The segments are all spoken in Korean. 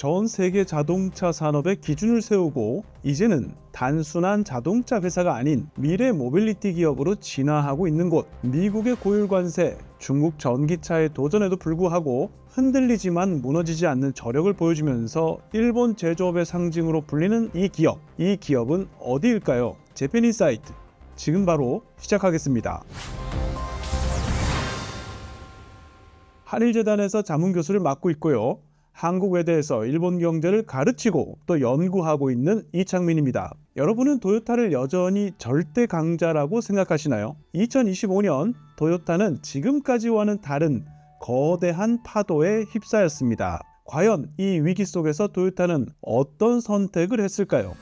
전 세계 자동차 산업의 기준을 세우고 이제는 단순한 자동차 회사가 아닌 미래 모빌리티 기업으로 진화하고 있는 곳. 미국의 고율 관세, 중국 전기차의 도전에도 불구하고 흔들리지만 무너지지 않는 저력을 보여주면서 일본 제조업의 상징으로 불리는 이 기업. 이 기업은 어디일까요? 재팬인사이트. 지금 바로 시작하겠습니다. 한일재단에서 자문교수를 맡고 있고요. 한국외대에서 일본 경제를 가르치고 또 연구하고 있는 이창민입니다. 여러분은 토요타를 여전히 절대 강자라고 생각하시나요? 2025년 토요타는 지금까지와는 다른 거대한 파도에 휩싸였습니다. 과연 이 위기 속에서 토요타는 어떤 선택을 했을까요?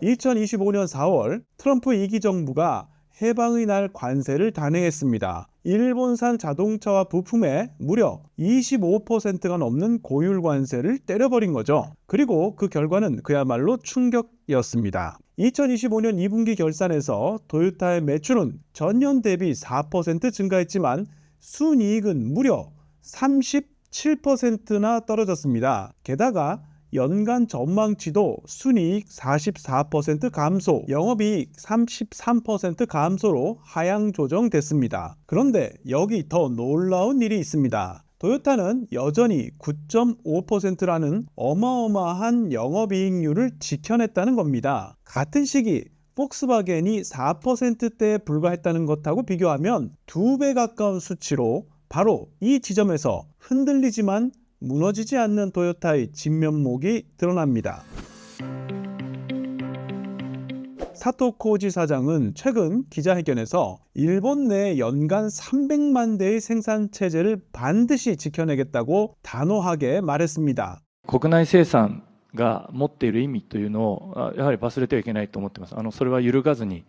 2025년 4월 트럼프 2기 정부가 해방의 날 관세를 단행했습니다. 일본산 자동차와 부품에 무려 25%가 넘는 고율 관세를 때려버린 거죠. 그리고 그 결과는 그야말로 충격이었습니다. 2025년 2분기 결산에서 토요타의 매출은 전년 대비 4% 증가했지만 순이익은 무려 37%나 떨어졌습니다. 게다가 연간 전망치도 순이익 44% 감소, 영업이익 33% 감소로 하향 조정됐습니다. 그런데 여기 더 놀라운 일이 있습니다. 토요타는 여전히 9.5%라는 어마어마한 영업이익률을 지켜냈다는 겁니다. 같은 시기 폭스바겐이 4%대에 불과했다는 것하고 비교하면 2배 가까운 수치로 바로 이 지점에서 흔들리지만 무너지지 않는 토요타의 진면목이 드러납니다. 사토 코지 사장은 최근 기자회견에서 일본 내 연간 300만 대의 생산 체제를 반드시 지켜내겠다고 단호하게 말했습니다. 国内生産が持っている意味というのをやはり忘れてはいけないと思っています。それは揺るがずに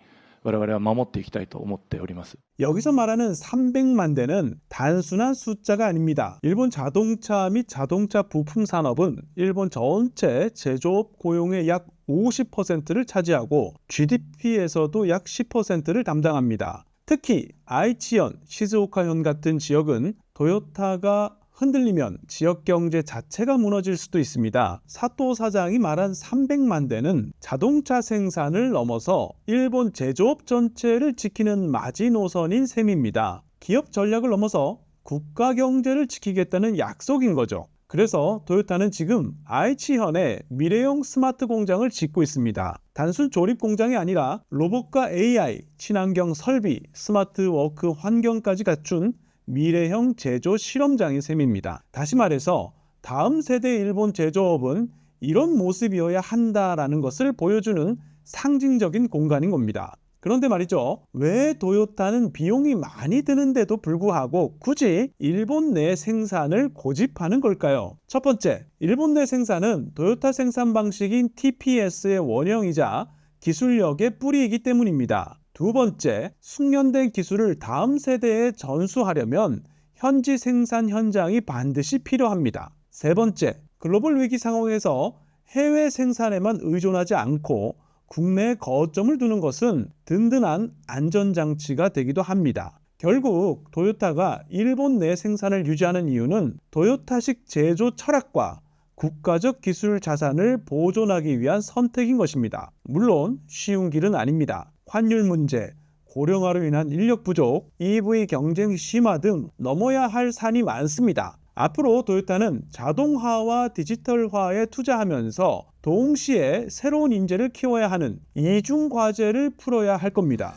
我々は守っていきたいと思っております。 여기서 말하는 300만 대는 단순한 숫자가 아닙니다. 일본 자동차 및 자동차 부품 산업은 일본 전체 제조업 고용의 약 50%를 차지하고 GDP에서도 약 10%를 담당합니다. 특히 아이치현, 시즈오카현 같은 지역은 토요타가 흔들리면 지역 경제 자체가 무너질 수도 있습니다. 사토 사장이 말한 300만 대는 자동차 생산을 넘어서 일본 제조업 전체를 지키는 마지노선인 셈입니다. 기업 전략을 넘어서 국가 경제를 지키겠다는 약속인 거죠. 그래서 토요타는 지금 아이치현에 미래형 스마트 공장을 짓고 있습니다. 단순 조립 공장이 아니라 로봇과 AI, 친환경 설비, 스마트 워크 환경까지 갖춘 미래형 제조 실험장인 셈입니다. 다시 말해서 다음 세대 일본 제조업은 이런 모습이어야 한다라는 것을 보여주는 상징적인 공간인 겁니다. 그런데 말이죠, 왜 토요타는 비용이 많이 드는데도 불구하고 굳이 일본 내 생산을 고집하는 걸까요? 첫 번째, 일본 내 생산은 토요타 생산 방식인 TPS의 원형이자 기술력의 뿌리이기 때문입니다. 두 번째, 숙련된 기술을 다음 세대에 전수하려면 현지 생산 현장이 반드시 필요합니다. 세 번째, 글로벌 위기 상황에서 해외 생산에만 의존하지 않고 국내에 거점을 두는 것은 든든한 안전장치가 되기도 합니다. 결국 토요타가 일본 내 생산을 유지하는 이유는 토요타식 제조 철학과 국가적 기술 자산을 보존하기 위한 선택인 것입니다. 물론 쉬운 길은 아닙니다. 환율 문제, 고령화로 인한 인력 부족, EV 경쟁 심화 등 넘어야 할 산이 많습니다. 앞으로 토요타는 자동화와 디지털화에 투자하면서 동시에 새로운 인재를 키워야 하는 이중 과제를 풀어야 할 겁니다.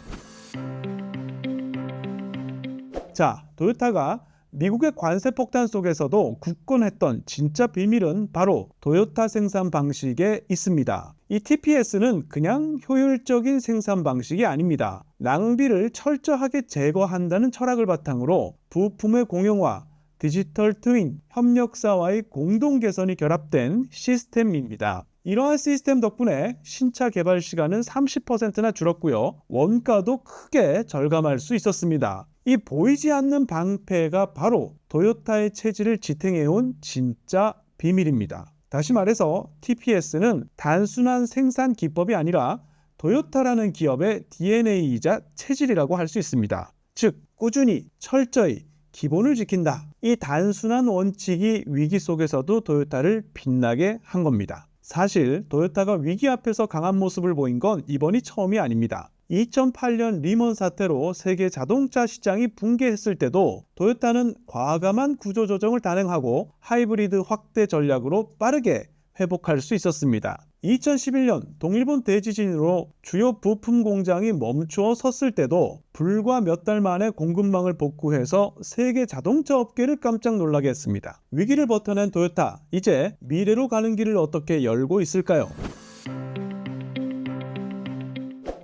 자, 토요타가 미국의 관세 폭탄 속에서도 굳건했던 진짜 비밀은 바로 토요타 생산 방식에 있습니다. 이 TPS는 그냥 효율적인 생산 방식이 아닙니다. 낭비를 철저하게 제거한다는 철학을 바탕으로 부품의 공용화, 디지털 트윈, 협력사와의 공동 개선이 결합된 시스템입니다. 이러한 시스템 덕분에 신차 개발 시간은 30%나 줄었고요. 원가도 크게 절감할 수 있었습니다. 이 보이지 않는 방패가 바로 토요타의 체질을 지탱해온 진짜 비밀입니다. 다시 말해서 TPS는 단순한 생산 기법이 아니라 토요타라는 기업의 DNA이자 체질이라고 할 수 있습니다. 즉, 꾸준히, 철저히, 기본을 지킨다. 이 단순한 원칙이 위기 속에서도 토요타를 빛나게 한 겁니다. 사실 토요타가 위기 앞에서 강한 모습을 보인 건 이번이 처음이 아닙니다. 2008년 리먼 사태로 세계 자동차 시장이 붕괴했을 때도 토요타는 과감한 구조조정을 단행하고 하이브리드 확대 전략으로 빠르게 회복할 수 있었습니다. 2011년 동일본 대지진으로 주요 부품 공장이 멈추어 섰을 때도 불과 몇 달 만에 공급망을 복구해서 세계 자동차 업계를 깜짝 놀라게 했습니다. 위기를 버텨낸 토요타, 이제 미래로 가는 길을 어떻게 열고 있을까요?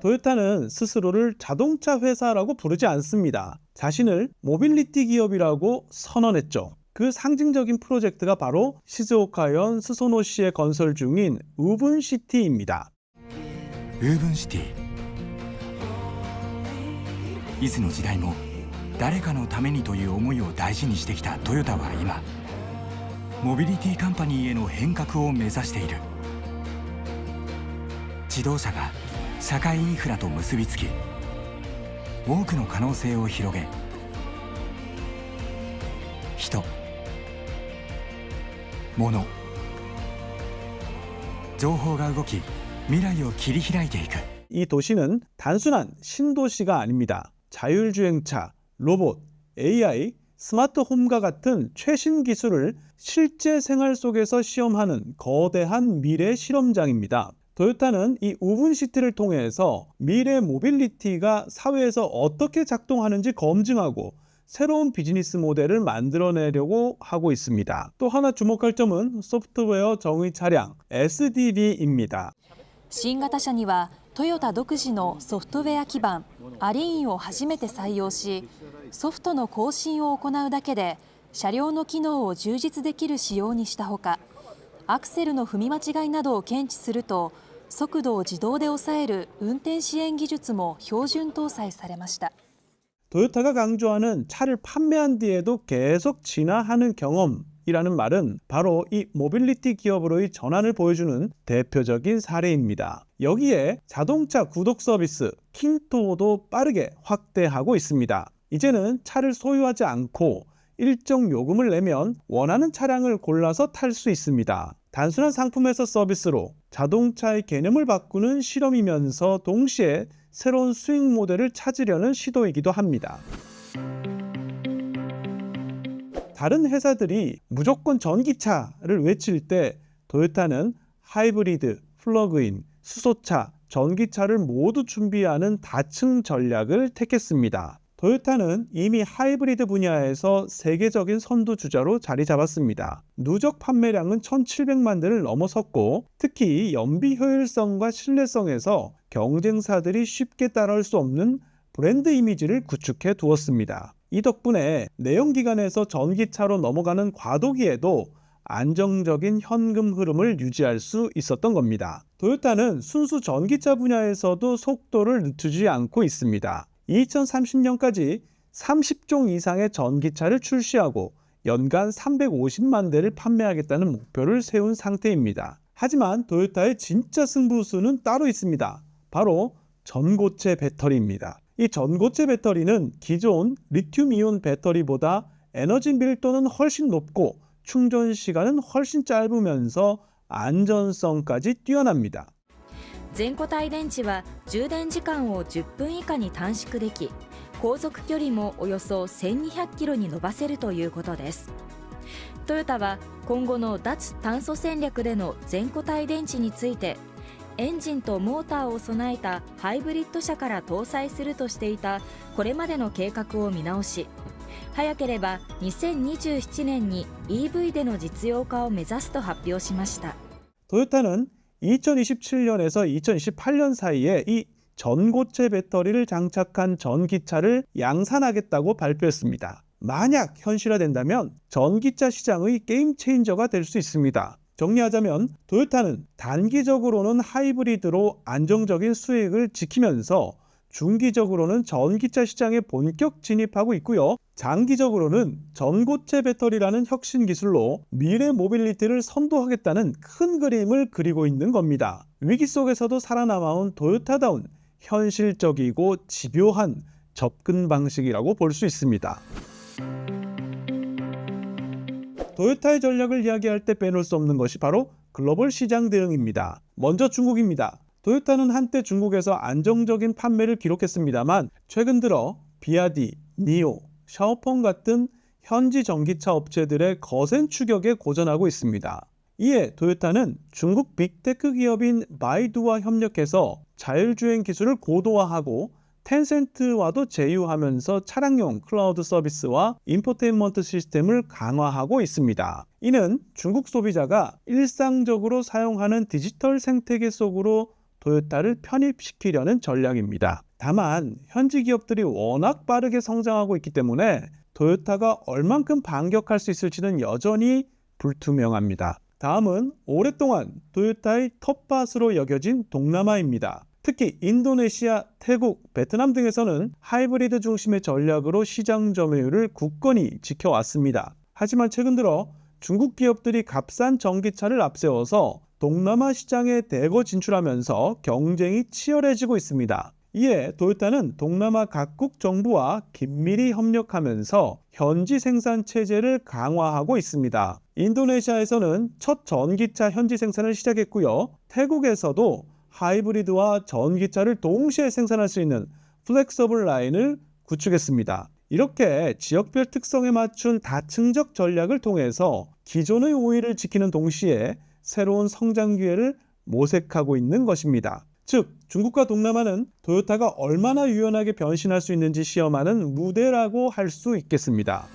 토요타는 스스로를 자동차 회사라고 부르지 않습니다. 자신을 모빌리티 기업이라고 선언했죠. 그 상징적인 프로젝트가 바로 시즈오카현 스소노시에 건설 중인 우분시티입니다. ウーブンシティ、いつの時代も誰かのためにという思いを大事にしてきたトヨタは今モビリティカンパニーへの変革を目指している。自動車が社会インフラと結びつき、多くの可能性を広げ、人、物、情報が動き、未来を切り開いていく。 이 도시는 단순한 신도시가 아닙니다. 자율주행차, 로봇, AI, 스마트홈과 같은 최신 기술을 실제 생활 속에서 시험하는 거대한 미래 실험장입니다. 토요타는 이 우분시티를 통해서 미래 모빌리티가 사회에서 어떻게 작동하는지 검증하고 새로운 비즈니스 모델을 만들어내려고 하고 있습니다. 또 하나 주목할 점은 소프트웨어 정의 차량 SDV입니다. 新型車にはトヨタ独自のソフトウェア基盤アリーンを初めて採用し、ソフトの更新を行うだけで車両の機能を充実できる仕様にしたほか、アクセルの踏み間違いなどを検知すると速度を自動で抑える運転支援技術も標準搭載されました。 토요타가 강조하는 차를 판매한 뒤에도 계속 진화하는 경험이라는 말은 바로 이 모빌리티 기업으로의 전환을 보여주는 대표적인 사례입니다. 여기에 자동차 구독 서비스 킹토도 빠르게 확대하고 있습니다. 이제는 차를 소유하지 않고 일정 요금을 내면 원하는 차량을 골라서 탈 수 있습니다. 단순한 상품에서 서비스로 자동차의 개념을 바꾸는 실험이면서 동시에 새로운 수익 모델을 찾으려는 시도이기도 합니다. 다른 회사들이 무조건 전기차를 외칠 때 토요타는 하이브리드, 플러그인, 수소차, 전기차를 모두 준비하는 다층 전략을 택했습니다. 토요타는 이미 하이브리드 분야에서 세계적인 선두주자로 자리 잡았습니다. 누적 판매량은 1,700만 대를 넘어섰고 특히 연비 효율성과 신뢰성에서 경쟁사들이 쉽게 따라올 수 없는 브랜드 이미지를 구축해 두었습니다. 이 덕분에 내연기관에서 전기차로 넘어가는 과도기에도 안정적인 현금 흐름을 유지할 수 있었던 겁니다. 토요타는 순수 전기차 분야에서도 속도를 늦추지 않고 있습니다. 2030년까지 30종 이상의 전기차를 출시하고 연간 350만 대를 판매하겠다는 목표를 세운 상태입니다. 하지만 토요타의 진짜 승부수는 따로 있습니다. 바로 전고체 배터리입니다. 이 전고체 배터리는 기존 리튬이온 배터리보다 에너지 밀도는 훨씬 높고 충전 시간은 훨씬 짧으면서 안전성까지 뛰어납니다. 全固体電池は充電時間を10分以下に短縮でき、航続距離もおよそ1200キロに伸ばせるということです。トヨタは今後の脱炭素戦略での全固体電池について、エンジンとモーターを備えたハイブリッド車から搭載するとしていたこれまでの計画を見直し、早ければ2027年に EV での実用化を目指すと発表しました。 토요타는 2027년에서 2028년 사이에 이 전고체 배터리를 장착한 전기차를 양산하겠다고 발표했습니다. 만약 현실화된다면 전기차 시장의 게임 체인저가 될 수 있습니다. 정리하자면 토요타는 단기적으로는 하이브리드로 안정적인 수익을 지키면서 중기적으로는 전기차 시장에 본격 진입하고 있고요. 장기적으로는 전고체 배터리라는 혁신 기술로 미래 모빌리티를 선도하겠다는 큰 그림을 그리고 있는 겁니다. 위기 속에서도 살아남아온 토요타다운 현실적이고 집요한 접근 방식이라고 볼 수 있습니다. 토요타의 전략을 이야기할 때 빼놓을 수 없는 것이 바로 글로벌 시장 대응입니다. 먼저 중국입니다. 토요타는 한때 중국에서 안정적인 판매를 기록했습니다만 최근 들어 비아디, 니오, 샤오펑 같은 현지 전기차 업체들의 거센 추격에 고전하고 있습니다. 이에 토요타는 중국 빅테크 기업인 바이두와 협력해서 자율주행 기술을 고도화하고 텐센트와도 제휴하면서 차량용 클라우드 서비스와 인포테인먼트 시스템을 강화하고 있습니다. 이는 중국 소비자가 일상적으로 사용하는 디지털 생태계 속으로 토요타를 편입시키려는 전략입니다. 다만 현지 기업들이 워낙 빠르게 성장하고 있기 때문에 토요타가 얼만큼 반격할 수 있을지는 여전히 불투명합니다. 다음은 오랫동안 토요타의 텃밭으로 여겨진 동남아입니다. 특히 인도네시아, 태국, 베트남 등에서는 하이브리드 중심의 전략으로 시장 점유율을 굳건히 지켜왔습니다. 하지만 최근 들어 중국 기업들이 값싼 전기차를 앞세워서 동남아 시장에 대거 진출하면서 경쟁이 치열해지고 있습니다. 이에 토요타는 동남아 각국 정부와 긴밀히 협력하면서 현지 생산 체제를 강화하고 있습니다. 인도네시아에서는 첫 전기차 현지 생산을 시작했고요. 태국에서도 하이브리드와 전기차를 동시에 생산할 수 있는 플렉서블 라인을 구축했습니다. 이렇게 지역별 특성에 맞춘 다층적 전략을 통해서 기존의 우위를 지키는 동시에 새로운 성장 기회를 모색하고 있는 것입니다. 즉, 중국과 동남아는 토요타가 얼마나 유연하게 변신할 수 있는지 시험하는 무대라고 할 수 있겠습니다.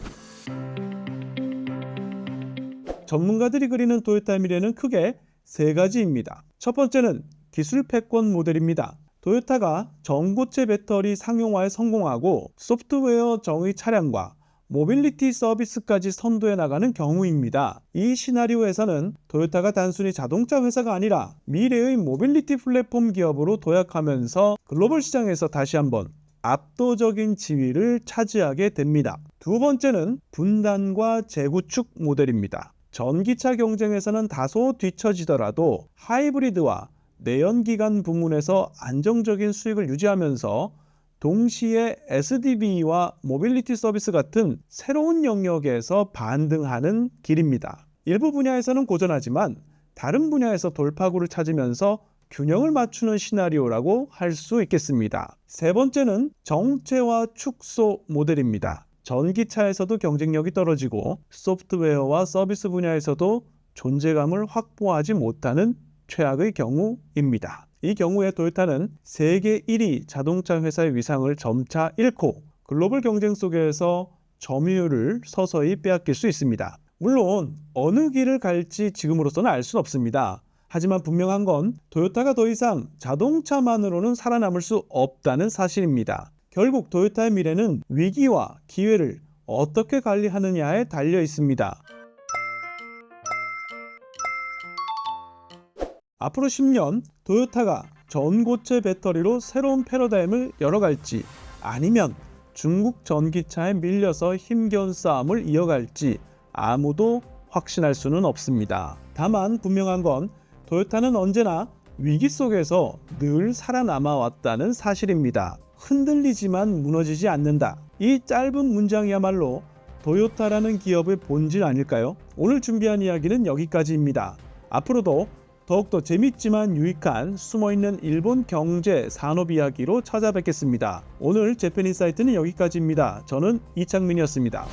전문가들이 그리는 토요타의 미래는 크게 세 가지입니다. 첫 번째는 기술 패권 모델입니다. 토요타가 전고체 배터리 상용화에 성공하고 소프트웨어 정의 차량과 모빌리티 서비스까지 선도해 나가는 경우입니다. 이 시나리오에서는 토요타가 단순히 자동차 회사가 아니라 미래의 모빌리티 플랫폼 기업으로 도약하면서 글로벌 시장에서 다시 한번 압도적인 지위를 차지하게 됩니다. 두 번째는 분단과 재구축 모델입니다. 전기차 경쟁에서는 다소 뒤처지더라도 하이브리드와 내연기관 부문에서 안정적인 수익을 유지하면서 동시에 SDV와 모빌리티 서비스 같은 새로운 영역에서 반등하는 길입니다. 일부 분야에서는 고전하지만 다른 분야에서 돌파구를 찾으면서 균형을 맞추는 시나리오라고 할 수 있겠습니다. 세 번째는 정체화 축소 모델입니다. 전기차에서도 경쟁력이 떨어지고 소프트웨어와 서비스 분야에서도 존재감을 확보하지 못하는 최악의 경우입니다. 이 경우에 토요타는 세계 1위 자동차 회사의 위상을 점차 잃고 글로벌 경쟁 속에서 점유율을 서서히 빼앗길 수 있습니다. 물론 어느 길을 갈지 지금으로서는 알 수는 없습니다. 하지만 분명한 건 토요타가 더 이상 자동차만으로는 살아남을 수 없다는 사실입니다. 결국 토요타의 미래는 위기와 기회를 어떻게 관리하느냐에 달려 있습니다. 앞으로 10년 토요타가 전고체 배터리로 새로운 패러다임을 열어갈지 아니면 중국 전기차에 밀려서 힘겨운 싸움을 이어갈지 아무도 확신할 수는 없습니다. 다만 분명한 건 토요타는 언제나 위기 속에서 늘 살아남아 왔다는 사실입니다. 흔들리지만 무너지지 않는다. 이 짧은 문장이야말로 토요타라는 기업의 본질 아닐까요? 오늘 준비한 이야기는 여기까지입니다. 앞으로도 더욱더 재밌지만 유익한 숨어있는 일본 경제 산업 이야기로 찾아뵙겠습니다. 오늘 재팬인사이트는 여기까지입니다. 저는 이창민이었습니다.